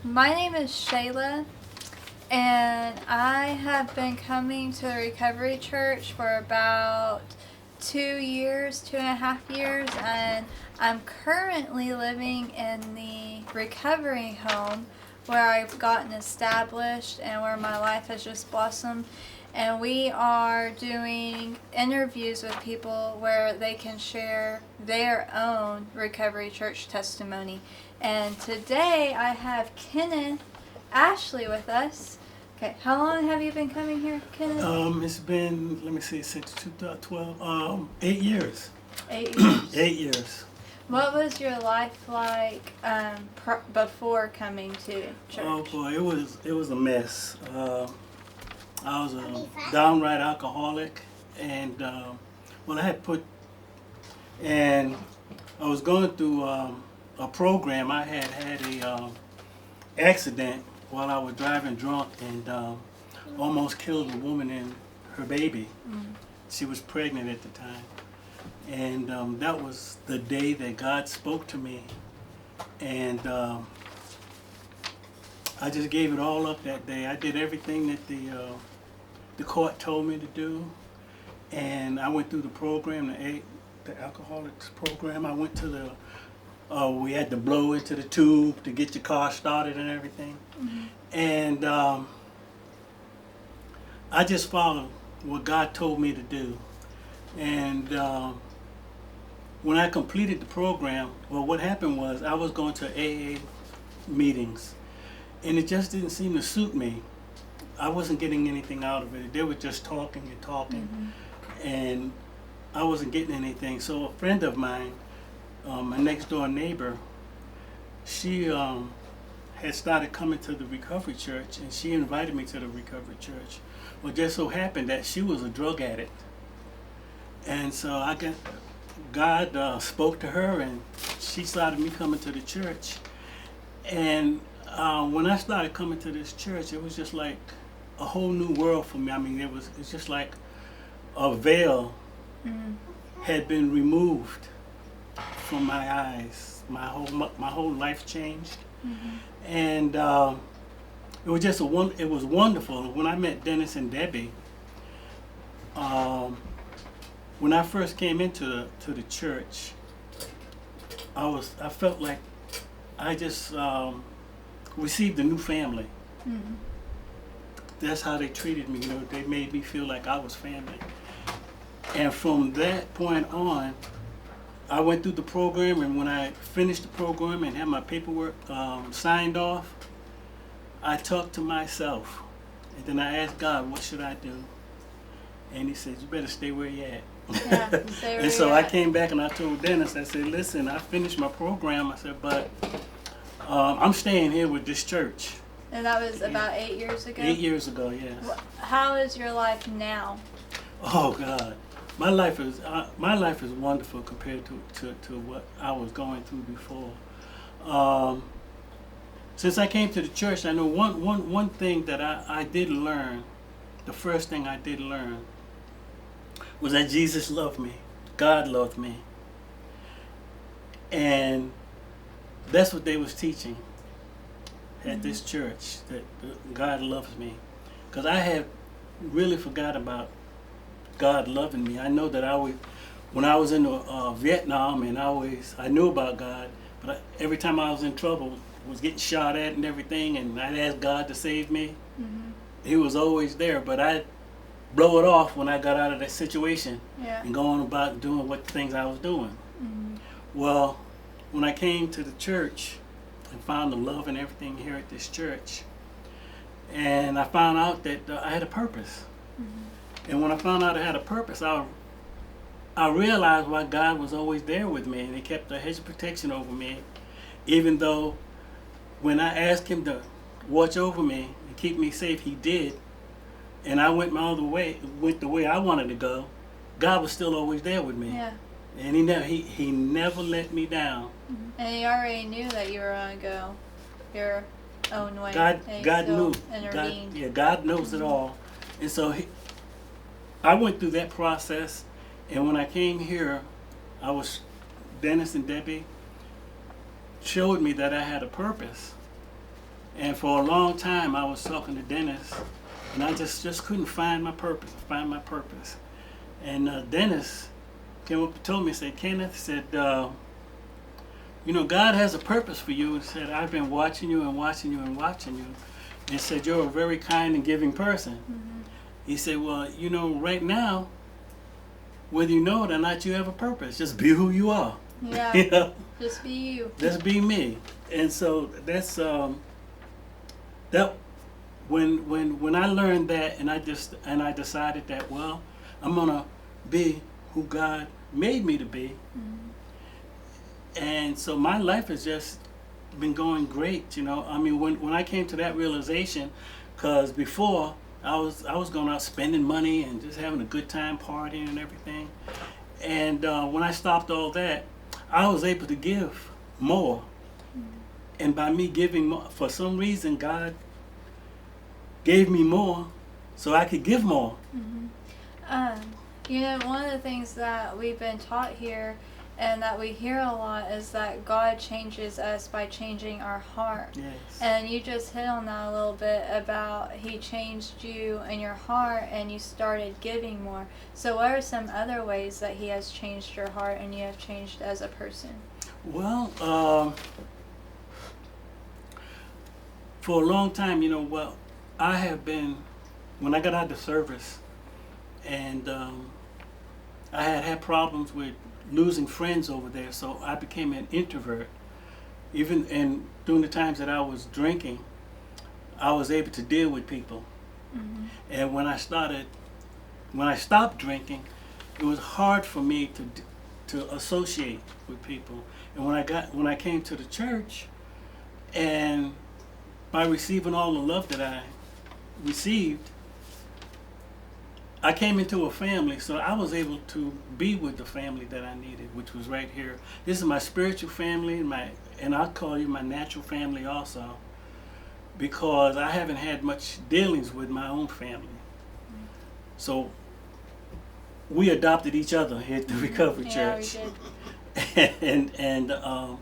My name is Shayla, and I have been coming to the Recovery Church for about 2 years, 2.5 years, and I'm currently living in the recovery home where I've gotten established and where my life has just blossomed. And we are doing interviews with people where they can share their own recovery church testimony. And today I have Kenneth Ashley with us. Okay, how long have you been coming here, Kenneth? It's been, let me see, since 2012, 8 years. 8 years. 8 years. What was your life like before coming to church? Oh boy, it was a mess. I was a downright alcoholic, and well, and I was going through a program. I had a accident while I was driving drunk and almost killed a woman and her baby. She was pregnant at the time. And that was the day that God spoke to me. And I just gave it all up that day. I did everything that the court told me to do. And I went through the program, the alcoholics program. I went to we had to blow into the tube to get your car started and everything. And I just followed what God told me to do. And when I completed the program, well, what happened was I was going to AA meetings, and it just didn't seem to suit me. I wasn't getting anything out of it. They were just talking and talking, and I wasn't getting anything. So a friend of mine, my next door neighbor, she had started coming to the recovery church, and she invited me to the recovery church. Well, just so happened that she was a drug addict, and so God spoke to her, and she started me coming to the church. And when I started coming to this church, it was just like a whole new world for me. I mean, it's just like a veil had been removed from my eyes. My whole life changed, and it was just it was wonderful. When I met Dennis and Debbie, when I first came into the church, I felt like I just received a new family. That's how they treated me. You know, they made me feel like I was family. And from that point on, I went through the program, and when I finished the program and had my paperwork signed off, I talked to myself, and then I asked God, what should I do? And he said, you better stay where you're at. Yeah, stay where And so you're I at. came back and I told Dennis, I said, listen, I finished my program. I said, but I'm staying here with this church. And that was about 8 years ago? 8 years ago, yes. How is your life now? Oh God, my life is wonderful compared to what I was going through before. Since I came to the church, I know one thing that I did learn. The first thing I did learn was that Jesus loved me, God loved me, and that's what they was teaching at this church, that God loves me. Because I had really forgot about God loving me. I know that when I was in Vietnam, and I knew about God, but every time I was in trouble, was getting shot at and everything, and I'd ask God to save me. He was always there, but I'd blow it off when I got out of that situation and go on about doing what things I was doing. Well, when I came to the church and found the love and everything here at this church, and I found out that I had a purpose. And when I found out I had a purpose, I realized why God was always there with me, and He kept a hedge of protection over me, even though when I asked Him to watch over me and keep me safe, He did. And I went the way I wanted to go. God was still always there with me. Yeah. And He never let me down. And He already knew that you were going to go your own way. God knew. Intervened. God knows it all. And so I went through that process, and when I came here, Dennis and Debbie showed me that I had a purpose. And for a long time, I was talking to Dennis, and I just couldn't find my purpose. And Dennis came up and told me, said, Kenneth, said, you know, God has a purpose for you. And said, I've been watching you and watching you and watching you. And said, you're a very kind and giving person. He said, well, you know, right now, whether you know it or not, you have a purpose. Just be who you are. Yeah. You know? Just be you. Just be me. And so that's that when I learned that, and I decided that, well, I'm gonna be who God made me to be. And so my life has just been going great, you know. I mean, when I came to that realization, because before I was going out spending money and just having a good time partying and everything. And when I stopped all that, I was able to give more. And by me giving more, for some reason, God gave me more so I could give more. You know, one of the things that we've been taught here and that we hear a lot is that God changes us by changing our heart. Yes. And you just hit on that a little bit about He changed you in your heart and you started giving more. So what are some other ways that He has changed your heart and you have changed as a person? Well, for a long time, you know, well, I have been, when I got out of service, and I had problems with losing friends over there, so I became an introvert. Even and during the times that I was drinking, I was able to deal with people. And when I stopped drinking, it was hard for me to associate with people. And when I came to the church, and by receiving all the love that I received, I came into a family, so I was able to be with the family that I needed, which was right here. This is my spiritual family, and I'll call you my natural family also, because I haven't had much dealings with my own family. So we adopted each other here at the Recovery Church. Yeah, we did. and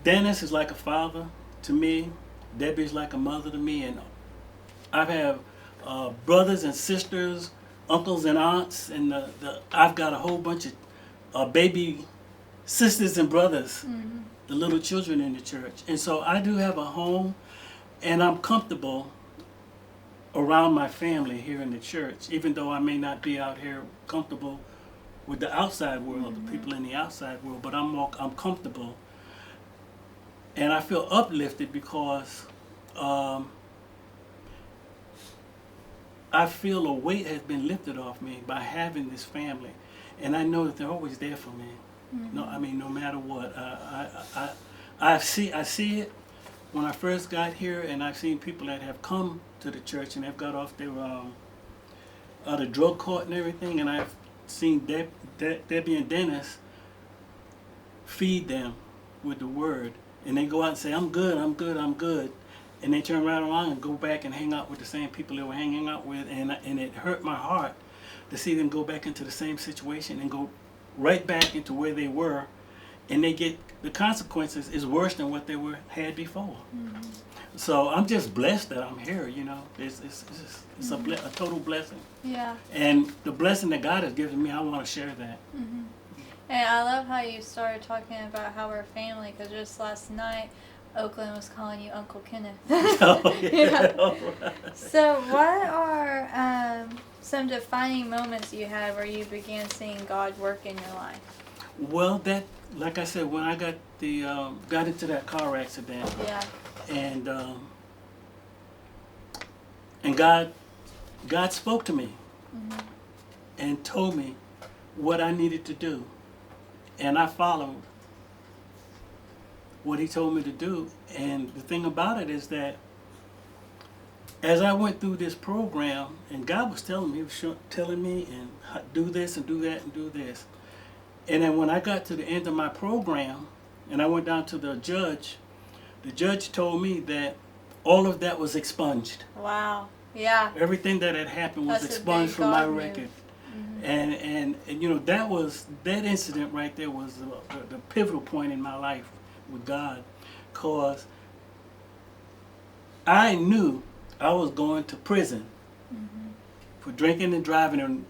Dennis is like a father to me. Debbie's like a mother to me, and I have brothers and sisters, uncles and aunts, and I've got a whole bunch of baby sisters and brothers, the little children in the church. And so I do have a home, and I'm comfortable around my family here in the church, even though I may not be out here comfortable with the outside world, the people in the outside world, but I'm comfortable. And I feel uplifted because I feel a weight has been lifted off me by having this family, and I know that they're always there for me. No, I mean, no matter what. I see it when I first got here, and I've seen people that have come to the church and have got off their out of drug court and everything, and I've seen Debbie and Dennis feed them with the word, and they go out and say, I'm good, I'm good, I'm good. And they turn right around and go back and hang out with the same people they were hanging out with, and it hurt my heart to see them go back into the same situation and go right back into where they were, and they get the consequences is worse than what they had before. So I'm just blessed that I'm here. You know, it's a total blessing. Yeah. And the blessing that God has given me, I want to share that. And I love how you started talking about how we're family, because just last night, Oakland was calling you Uncle Kenneth. Oh, yeah. All right. So what are some defining moments you had where you began seeing God work in your life? Well, that, like I said, when I got into that car accident, Yeah. and God spoke to me and told me what I needed to do, and I followed what He told me to do. And the thing about it is that as I went through this program, and God was telling me, and do this and do that and do this. And then when I got to the end of my program, and I went down to the judge told me that all of that was expunged. Wow. Yeah. Everything that had happened was That's a expunged big from my God move. record. And you know, that incident right there was the pivotal point in my life with God, because I knew I was going to prison for drinking and driving and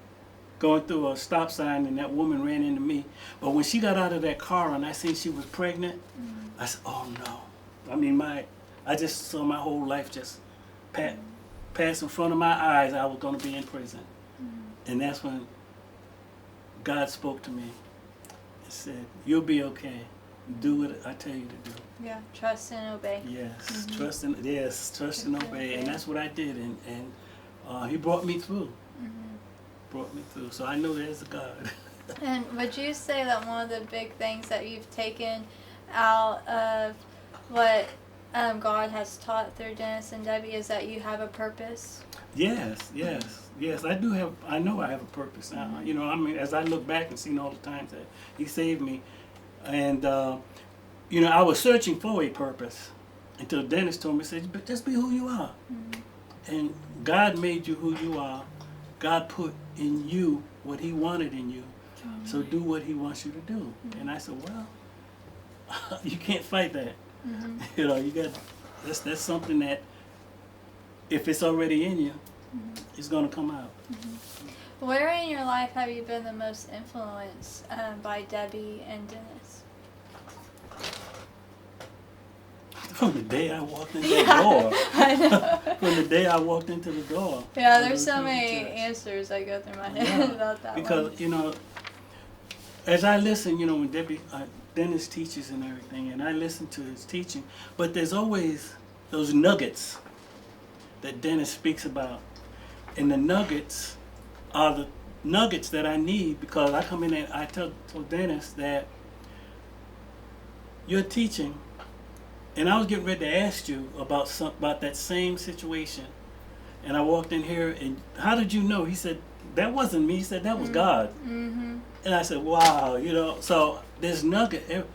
going through a stop sign, and that woman ran into me. But when she got out of that car and I seen she was pregnant, I said, oh no. I mean, I just saw my whole life just pass in front of my eyes. I was going to be in prison. And that's when God spoke to me and said, you'll be okay. Do what I tell you to do. Yeah, trust and obey. Yes, trust and obey. And that's what I did. And he brought me through. Brought me through. So I know there's a God. And would you say that one of the big things that you've taken out of what God has taught through Dennis and Debbie is that you have a purpose? Yes. I do have. I know I have a purpose. You know, I mean, as I look back and see all the times that He saved me, and you know, I was searching for a purpose until Dennis told me, "said, but just be who you are." And God made you who you are. God put in you what He wanted in you. So do what He wants you to do. And I said, well, you can't fight that. You know, you got that's something that if it's already in you, it's going to come out. Where in your life have you been the most influenced by Debbie and Dennis? From the day I walked into the door. I know. From the day I walked into the door. Yeah, there's so many answers that go through my head about that because, one. you know, as I listen, you know, when Dennis teaches and everything, and I listen to his teaching, but there's always those nuggets that Dennis speaks about. And the nuggets are the nuggets that I need, because I come in and I tell Dennis that you're teaching, and I was getting ready to ask you about that same situation. And I walked in here, and how did you know? He said, that wasn't me. He said, that was God. And I said, wow, you know. So there's nugget.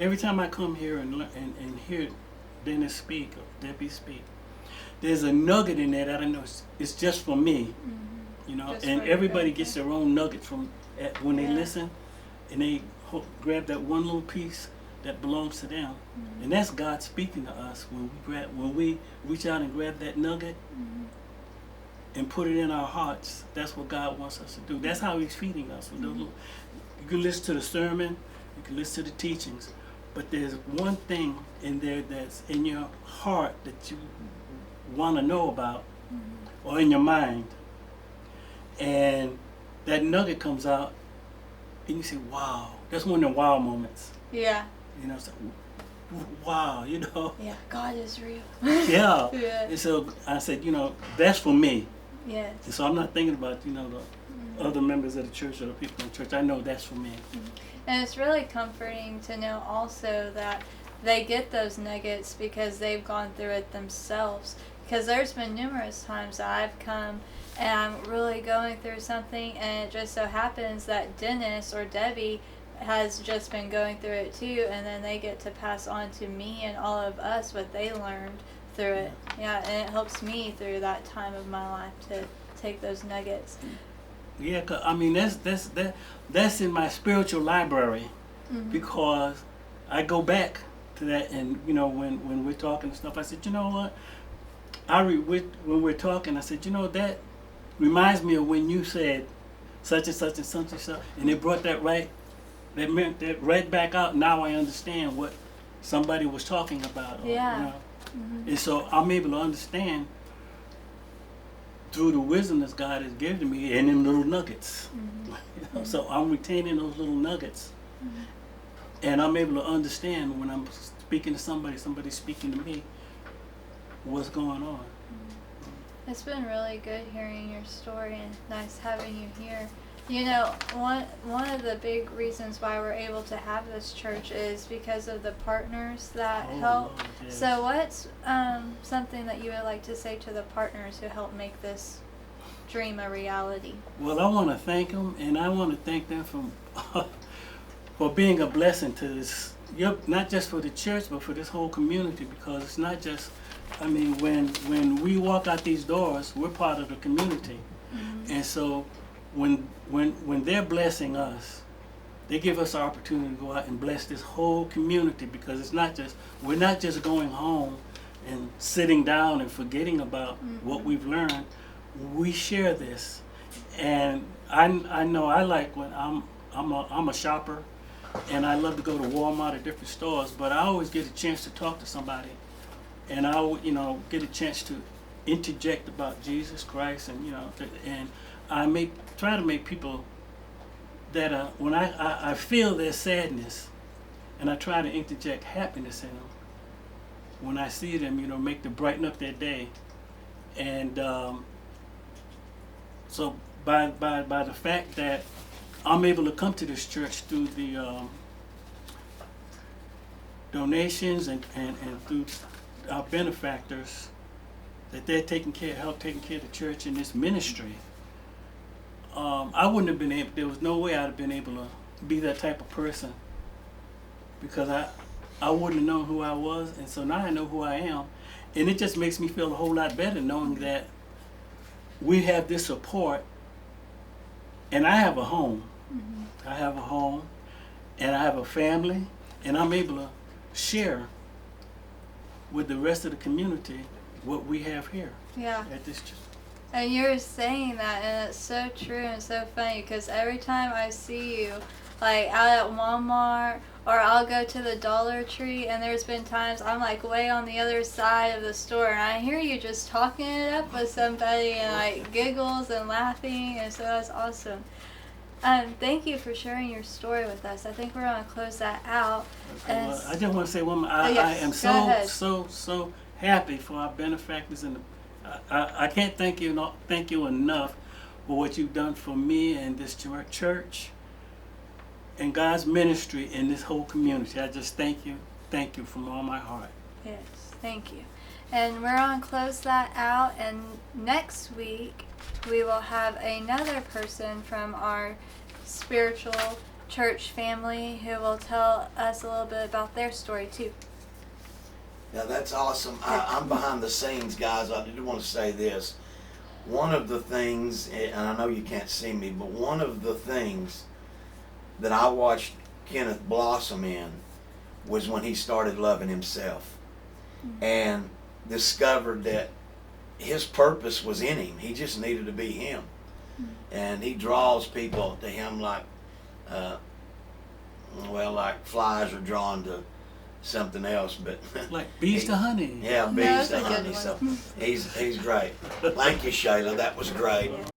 Every time I come here and hear Dennis speak or Debbie speak, there's a nugget in there that I know it's just for me. You know, Just and for everybody you. gets their own nugget from when they listen, and they grab that one little piece that belongs to them. And that's God speaking to us when we reach out and grab that nugget and put it in our hearts. That's what God wants us to do. That's how He's feeding us. With those little, you can listen to the sermon, you can listen to the teachings, but there's one thing in there that's in your heart that you want to know about, or in your mind, and that nugget comes out, and you say, wow. That's one of the wow moments. Yeah. You know, it's like, wow, you know. Yeah, God is real. Yeah. Yeah. And so I said, you know, that's for me. Yes. And so I'm not thinking about, you know, the other members of the church or the people in the church. I know that's for me. And it's really comforting to know also that they get those nuggets because they've gone through it themselves. Because there's been numerous times that I've come and I'm really going through something, and it just so happens that Dennis or Debbie has just been going through it too, and then they get to pass on to me and all of us what they learned through it. Yeah, and it helps me through that time of my life to take those nuggets. Yeah, 'cause, I mean, that's in my spiritual library, because I go back to that, and you know, when we're talking and stuff, I said, you know what, when we're talking, I said, you know, that reminds me of when you said such and such and such and such, and it brought that right back out. Now I understand what somebody was talking about. Or, Yeah. you know? And so I'm able to understand through the wisdom that God has given me and them little nuggets. You know? So I'm retaining those little nuggets, and I'm able to understand when I'm speaking to somebody's speaking to me, what's going on. It's been really good hearing your story and nice having you here. You know, one of the big reasons why we're able to have this church is because of the partners that help. Lord, yes. So what's something that you would like to say to the partners who help make this dream a reality? Well, I want to thank them, and I want to thank them for being a blessing to this, not just for the church, but for this whole community, because it's not just, I mean, when we walk out these doors, we're part of the community. And so when they're blessing us, they give us the opportunity to go out and bless this whole community, because we're not just going home and sitting down and forgetting about what we've learned. We share this, and I know I like when I'm a shopper, and I love to go to Walmart or different stores, but I always get a chance to talk to somebody, and I get a chance to interject about Jesus Christ, and and I try to make people that when I feel their sadness, and I try to interject happiness in them when I see them, make them brighten up their day. And so by the fact that I'm able to come to this church through the donations and through our benefactors, that they're taking care of the church in this ministry, I wouldn't have been able, there was no way I'd have been able to be that type of person, because I wouldn't have known who I was, and so now I know who I am, and it just makes me feel a whole lot better knowing that we have this support, and I have a home. I have a home, and I have a family, and I'm able to share with the rest of the community what we have here at this church. And you're saying that, and it's so true and so funny, because every time I see you, like out at Walmart, or I'll go to the Dollar Tree, and there's been times I'm like way on the other side of the store, and I hear you just talking it up with somebody, and like giggles and laughing, and so that's awesome. Thank you for sharing your story with us. I think we're going to close that out. Okay, well, I just want to say one more. I am so happy for our benefactors, and I can't thank you enough for what you've done for me and this church and God's ministry in this whole community. I just thank you from all my heart. Yes, thank you. And we're going to close that out, and next week we will have another person from our spiritual church family who will tell us a little bit about their story too. Yeah, that's awesome. I'm behind the scenes, guys. I did want to say this. One of the things, and I know you can't see me, but one of the things that I watched Kenneth blossom in was when he started loving himself and discovered that his purpose was in him. He just needed to be him. And he draws people to him like flies are drawn to something else, but like bees to honey. Yeah, bees to honey. So he's great. Thank you, Shayla. That was great.